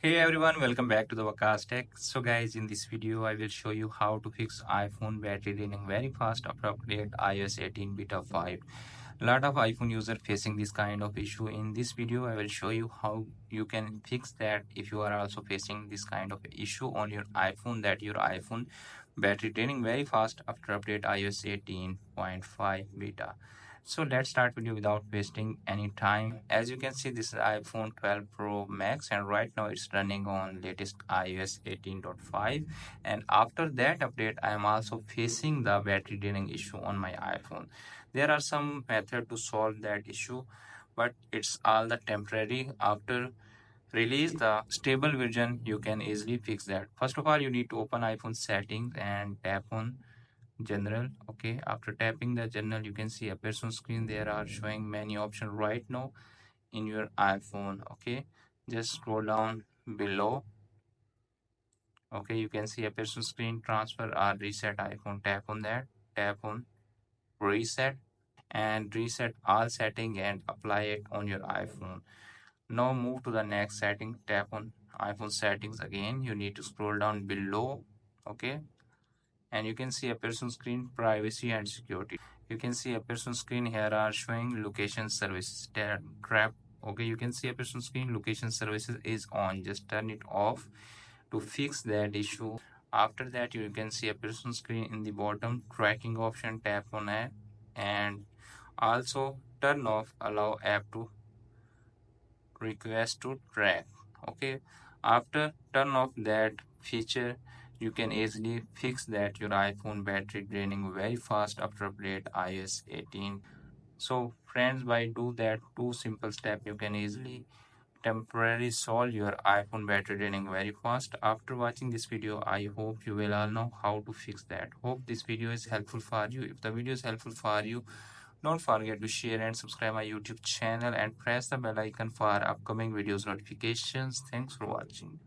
Hey everyone, welcome back to the Waqas Tech. So guys, in this video, I will show you how to fix iPhone battery draining very fast after update iOS 18 beta 5. A lot of iPhone users facing this kind of issue. In this video, I will show you how you can fix that if you are also facing this kind of issue on your iPhone, that your iPhone battery draining very fast after update iOS 18.5 beta. So let's start video without wasting any time. As you can see, this is iPhone 12 Pro Max and right now it's running on latest iOS 18.5. And after that update, I am also facing the battery draining issue on my iPhone. There are some method to solve that issue, but it's all the temporary. After release the stable version, you can easily fix that. First of all, you need to open iPhone settings and tap on general. Okay, after tapping the general, you can see appears on screen. There are showing many options right now in your iPhone. Okay, just scroll down below. Okay, you can see appears on screen transfer or reset iPhone. Tap on that, tap on reset and reset all setting and apply it on your iPhone. Now move to the next setting, tap on iPhone settings again. You need to scroll down below. Okay, and you can see a person screen privacy and security. You can see a person screen here are showing location services trap. Okay, you can see a person screen location services is on, just turn it off to fix that issue. After that, you can see a person screen in the bottom tracking option, tap on it and also turn off allow app to request to track. Okay, after turn off that feature, you can easily fix that your iPhone battery draining very fast after update iOS 18. So friends, by do that two simple step, you can easily temporarily solve your iPhone battery draining very fast. After watching this video, I hope you will all know how to fix that. Hope this video is helpful for you. If the video is helpful for you, don't forget to share and subscribe my YouTube channel and press the bell icon for upcoming videos notifications. Thanks for watching.